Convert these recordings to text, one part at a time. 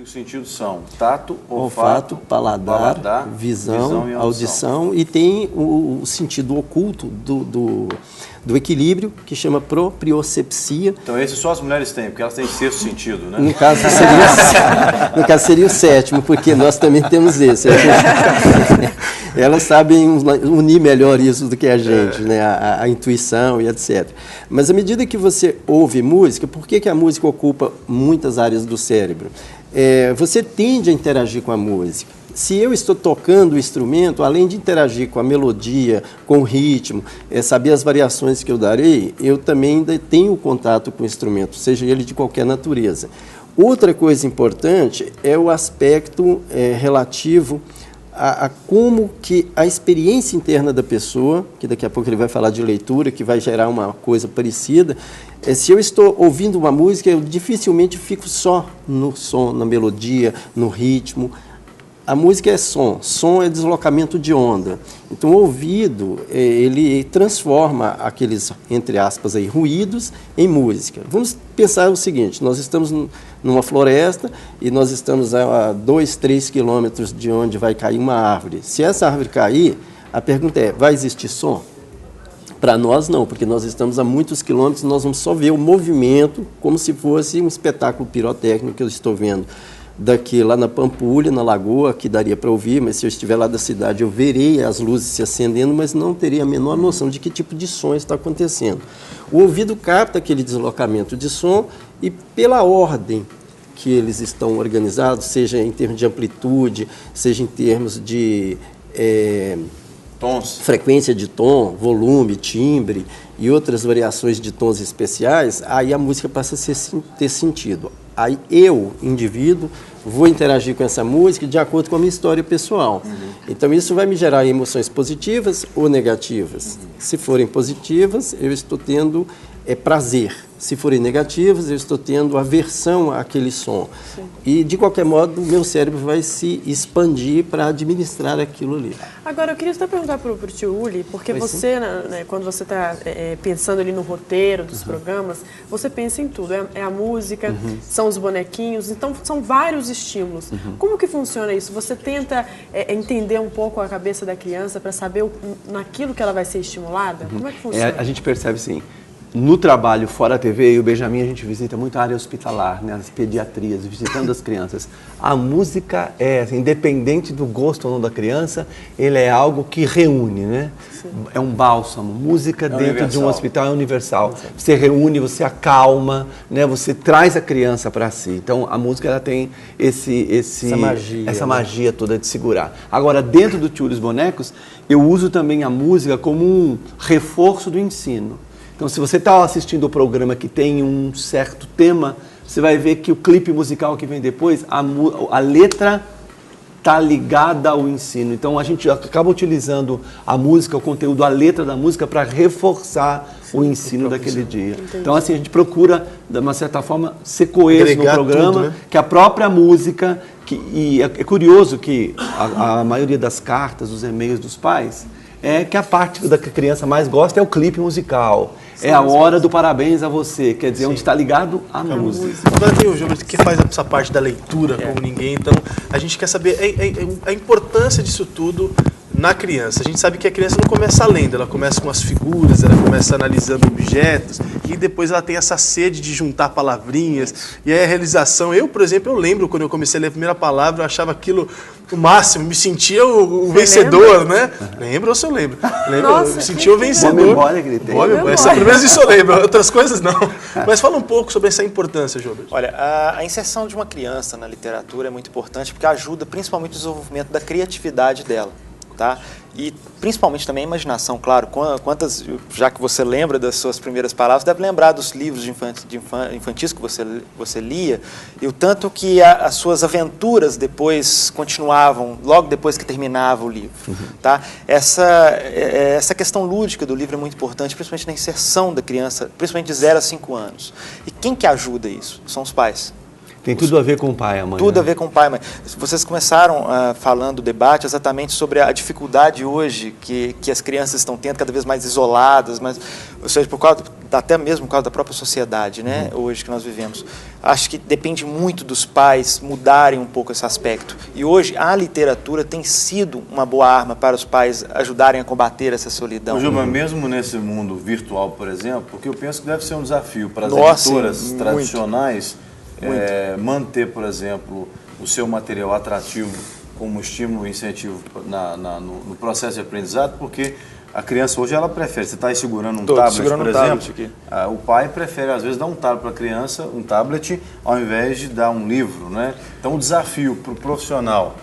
Os sentidos são tato, olfato, paladar, visão, e audição, e tem o sentido oculto do equilíbrio, que chama propriocepcia. Então esse só as mulheres têm, porque elas têm sexto sentido, né? No caso seria o sétimo, porque nós também temos esse. Elas sabem unir melhor isso do que a gente, né? A intuição e etc. Mas à medida que você ouve música, por que a música ocupa muitas áreas do cérebro? Você tende a interagir com a música. Se eu estou tocando o instrumento, além de interagir com a melodia, com o ritmo, saber as variações que eu darei, eu também ainda tenho contato com o instrumento, seja ele de qualquer natureza. Outra coisa importante é o aspecto relativo a como que a experiência interna da pessoa, que daqui a pouco ele vai falar de leitura, que vai gerar uma coisa parecida, se eu estou ouvindo uma música, eu dificilmente fico só no som, na melodia, no ritmo. A música é som é deslocamento de onda. Então o ouvido, ele transforma aqueles, entre aspas, aí, ruídos em música. Vamos pensar o seguinte, nós estamos numa floresta e nós estamos a 2, 3 quilômetros de onde vai cair uma árvore. Se essa árvore cair, a pergunta é, vai existir som? Para nós não, porque nós estamos a muitos quilômetros, nós vamos só ver o movimento como se fosse um espetáculo pirotécnico que eu estou vendo. Daqui lá na Pampulha, na lagoa, que daria para ouvir, mas se eu estiver lá da cidade eu verei as luzes se acendendo, mas não teria a menor noção de que tipo de som está acontecendo. O ouvido capta aquele deslocamento de som e pela ordem que eles estão organizados, seja em termos de amplitude, seja em termos de tons, frequência de tom, volume, timbre e outras variações de tons especiais, aí a música passa a ter sentido. Aí eu, indivíduo, vou interagir com essa música de acordo com a minha história pessoal. Então isso vai me gerar emoções positivas ou negativas. Se forem positivas, eu estou tendo prazer. Se forem negativas, eu estou tendo aversão àquele som. Sim. E, de qualquer modo, o meu cérebro vai se expandir para administrar aquilo ali. Agora, eu queria até perguntar para o tio Uli, porque você, né, quando você está pensando ali no roteiro dos programas, você pensa em tudo. É a música, são os bonequinhos, então são vários estímulos. Como que funciona isso? Você tenta entender um pouco a cabeça da criança para saber naquilo que ela vai ser estimulada? Como é que funciona? A gente percebe, sim. No trabalho fora a TV e o Benjamin, a gente visita muito a área hospitalar, né, as pediatrias, visitando as crianças. A música independente do gosto ou não da criança, ele é algo que reúne, né? Sim. É um bálsamo. Música dentro de um hospital é universal. Você reúne, você acalma, né? Você traz a criança para si. Então, a música ela tem essa magia toda de segurar. Agora, dentro do Tio dos Bonecos, eu uso também a música como um reforço do ensino. Então, se você está assistindo o programa que tem um certo tema, você vai ver que o clipe musical que vem depois, a letra está ligada ao ensino. Então, a gente acaba utilizando a música, o conteúdo, a letra da música para reforçar o ensino daquele dia. Entendi. Então, assim, a gente procura, de uma certa forma, ser coeso no programa, tudo, né? Que a própria música... E é curioso que a maioria das cartas, dos e-mails dos pais, que a parte da que a criança mais gosta é o clipe musical. É a hora do parabéns a você, quer dizer, onde está ligado a música. Agora tem o Gilberto que faz essa parte da leitura como ninguém, então a gente quer saber a importância disso tudo na criança. A gente sabe que a criança não começa lendo, ela começa com as figuras, ela começa analisando objetos e depois ela tem essa sede de juntar palavrinhas e aí a realização. Eu, por exemplo, eu lembro quando eu comecei a ler a primeira palavra, eu achava aquilo o máximo, me sentia o vencedor, lembra? Né? Lembro ou se eu lembro? Nossa, eu me sentia o vencedor. Boa memória que ele tem. Pelo menos isso eu lembro, outras coisas não. Mas fala um pouco sobre essa importância, Gilberto. Olha, a inserção de uma criança na literatura é muito importante porque ajuda principalmente o desenvolvimento da criatividade dela. Tá? E principalmente também a imaginação, claro. Já que você lembra das suas primeiras palavras, deve lembrar dos livros infantis que você lia, e o tanto que as suas aventuras depois continuavam, logo depois que terminava o livro. Tá? Essa questão lúdica do livro é muito importante, principalmente na inserção da criança, principalmente de 0 a 5 anos. E quem que ajuda isso? São os pais. Tem tudo a ver com o pai e a mãe. Tudo né? a ver com o pai e mãe. Vocês começaram falando o debate exatamente sobre a dificuldade hoje que as crianças estão tendo, cada vez mais isoladas, ou seja, até mesmo por causa da própria sociedade, né, hoje que nós vivemos. Acho que depende muito dos pais mudarem um pouco esse aspecto. E hoje a literatura tem sido uma boa arma para os pais ajudarem a combater essa solidão. Gilmar, mesmo nesse mundo virtual, por exemplo, porque eu penso que deve ser um desafio para as Nossa, editoras muito. tradicionais manter, por exemplo, o seu material atrativo como estímulo e incentivo no processo de aprendizado, porque a criança hoje ela prefere, você está aí segurando um tablet, por exemplo, o pai prefere às vezes dar um tablet para a criança, um tablet, ao invés de dar um livro, né? Então o desafio para o profissional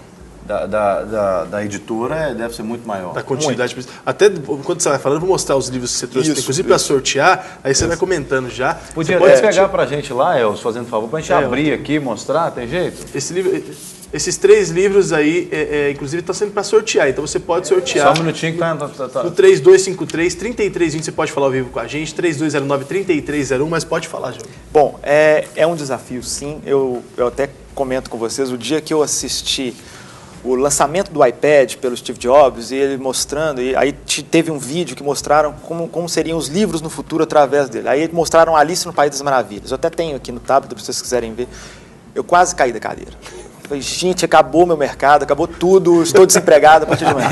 da editora deve ser muito maior. Da continuidade. Muito. Até quando você vai falando, eu vou mostrar os livros que você trouxe, inclusive para sortear, aí você vai comentando já. Podia até pegar para a gente lá, Elcio, fazendo favor, para a gente abrir aqui, mostrar, tem jeito? Esses 3 livros aí, inclusive, estão sendo para sortear, então você pode sortear. Só um minutinho que tá. No 3253-3320, você pode falar ao vivo com a gente, 3209-3301, mas pode falar, João. Bom, é um desafio, sim. Eu até comento com vocês, o dia que eu assisti o lançamento do iPad pelo Steve Jobs, e ele mostrando, e aí teve um vídeo que mostraram como seriam os livros no futuro através dele. Aí mostraram Alice no País das Maravilhas. Eu até tenho aqui no tablet, se vocês quiserem ver. Eu quase caí da cadeira. Falei, gente, acabou meu mercado, acabou tudo, estou desempregado a partir de amanhã.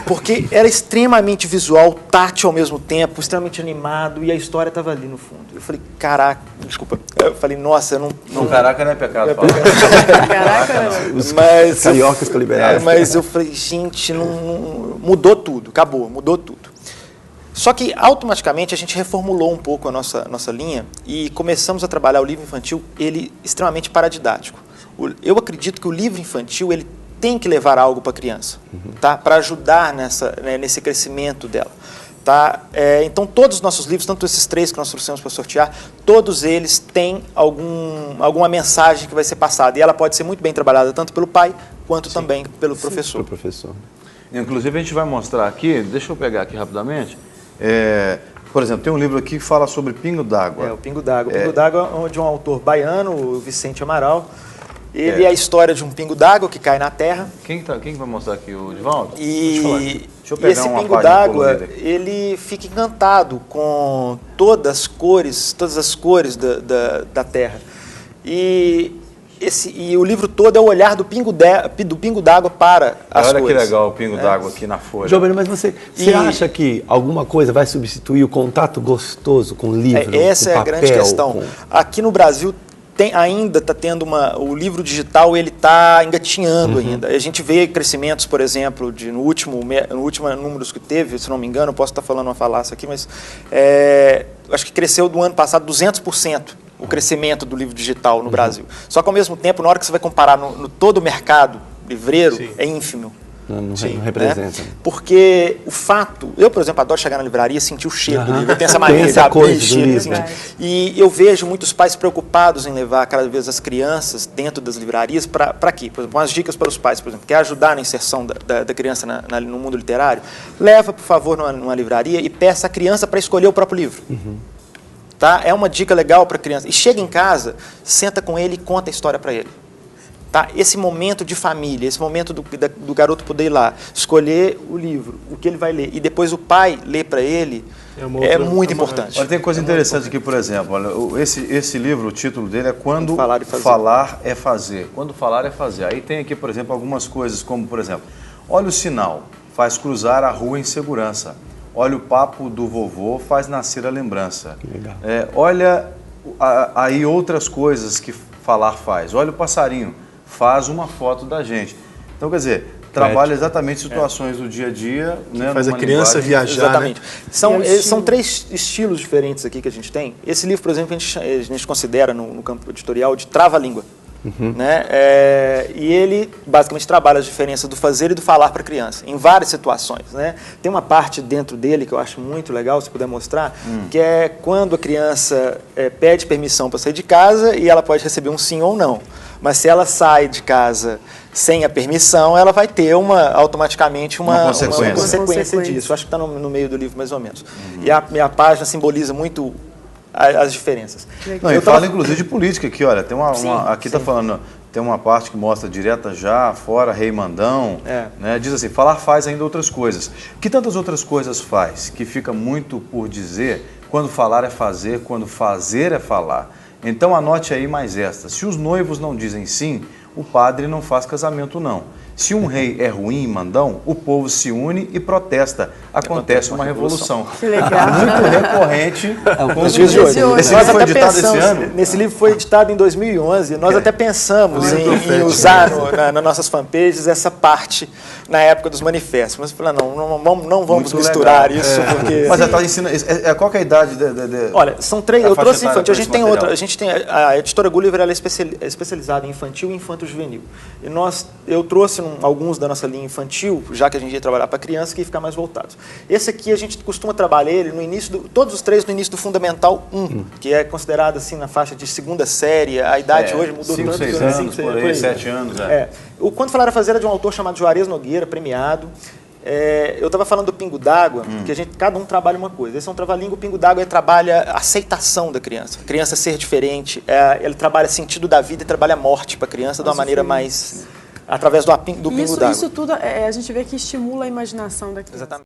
Porque era extremamente visual, tátil ao mesmo tempo, extremamente animado, e a história estava ali no fundo. Eu falei, caraca, desculpa. Eu falei, nossa, eu não... Caraca não é pecado. Caraca, Os cariocas que liberaram. Mas eu falei, gente, mudou tudo, acabou, mudou tudo. Só que, automaticamente, a gente reformulou um pouco a nossa linha e começamos a trabalhar o livro infantil, ele extremamente paradidático. Eu acredito que o livro infantil ele tem que levar algo para a criança, tá? Para ajudar nesse crescimento dela. Tá? Então, todos os nossos livros, tanto esses 3 que nós trouxemos para sortear, todos eles têm alguma mensagem que vai ser passada. E ela pode ser muito bem trabalhada, tanto pelo pai, quanto também pelo professor. Pelo professor. Inclusive, a gente vai mostrar aqui, deixa eu pegar aqui rapidamente. Por exemplo, tem um livro aqui que fala sobre Pingo d'Água. O Pingo d'Água. O Pingo d'Água é de um autor baiano, o Vicente Amaral. Ele é a história de um pingo d'água que cai na terra. Quem vai mostrar aqui? O Divaldo? E esse pingo d'água, ele fica encantado com todas as cores da terra. E o livro todo é o olhar do pingo d'água para as cores. Olha que legal o pingo d'água aqui na folha. Giovanni, mas você acha que alguma coisa vai substituir o contato gostoso com o livro? Essa é a papel, grande questão. Aqui no Brasil, ainda está tendo o livro digital, ele está engatinhando ainda. A gente vê crescimentos, por exemplo, no último números que teve, se não me engano, eu posso estar falando uma falácia aqui, mas acho que cresceu do ano passado 200% o crescimento do livro digital no Brasil. Só que ao mesmo tempo, na hora que você vai comparar no todo o mercado livreiro, é ínfimo. Não representa. Né? Porque o fato... Eu, por exemplo, adoro chegar na livraria e sentir o cheiro do livro. Eu tenho essa mania de abrir cheiro. E eu vejo muitos pais preocupados em levar cada vez as crianças dentro das livrarias para quê? Por exemplo, umas dicas para os pais, por exemplo, quer ajudar na inserção da criança no mundo literário? Leva, por favor, numa livraria e peça a criança para escolher o próprio livro. Tá? É uma dica legal para a criança. E chega em casa, senta com ele e conta a história para ele. Tá? Esse momento de família, esse momento do garoto poder ir lá, escolher o livro, o que ele vai ler, e depois o pai ler para ele, é muito importante. Olha, tem coisa interessante aqui, por exemplo. Olha, esse livro, o título dele é Quando Falar é Fazer. Quando Falar é Fazer. Aí tem aqui, por exemplo, algumas coisas, como, por exemplo, olha o sinal, faz cruzar a rua em segurança. Olha o papo do vovô, faz nascer a lembrança. Legal. Olha aí outras coisas que falar faz. Olha o passarinho, faz uma foto da gente. Então, quer dizer, trabalha exatamente situações do dia a dia. Né, faz a criança viajar. Exatamente. Né? São 3 estilos diferentes aqui que a gente tem. Esse livro, por exemplo, a gente considera no campo editorial de trava-língua. Né? E ele basicamente trabalha as diferenças do fazer e do falar para a criança, em várias situações. Né? Tem uma parte dentro dele que eu acho muito legal, se puder mostrar, que é quando a criança pede permissão para sair de casa e ela pode receber um sim ou não. Mas se ela sai de casa sem a permissão, ela vai ter automaticamente uma consequência disso. Eu acho que está no meio do livro, mais ou menos. E a página simboliza muito as diferenças. Não, e fala inclusive de política aqui, olha, tem aqui está falando, tem uma parte que mostra direta já, fora, rei mandão, né? Diz assim, falar faz ainda outras coisas. Que tantas outras coisas faz, que fica muito por dizer, quando falar é fazer, quando fazer é falar. Então anote aí mais esta, se os noivos não dizem sim, o padre não faz casamento não. Se um rei é ruim e mandão, o povo se une e protesta. Acontece uma revolução. Que legal. Muito recorrente nos dias de hoje. Esse livro foi editado esse ano? Nesse livro foi editado em 2011. Nós até pensamos em usar nas nossas fanpages essa parte na época dos manifestos. Mas falamos, não vamos misturar isso, porque... Mas ela ensina... Qual que é a idade? Olha, são 3. Eu trouxe infantil. A gente tem outra. A editora Gulliver, ela é especializada em infantil e infanto-juvenil. E eu trouxe alguns da nossa linha infantil, já que a gente ia trabalhar para criança, que ia ficar mais voltados. Esse aqui a gente costuma trabalhar ele no início, todos os 3 no início do Fundamental 1, que é considerado assim na faixa de 2ª série, a idade hoje mudou 5, tanto. 6 anos, por aí, 7 anos. O Quando Falar a Fazer é de um autor chamado Juarez Nogueira, premiado. Eu estava falando do Pingo d'Água, que cada um trabalha uma coisa. Esse é um trava-língua, o Pingo d'Água trabalha a aceitação da criança. A criança ser diferente, ele trabalha sentido da vida e trabalha a morte para a criança de uma maneira mais... através do Pingo d'Água. Isso tudo a gente vê que estimula a imaginação da criança. Exatamente.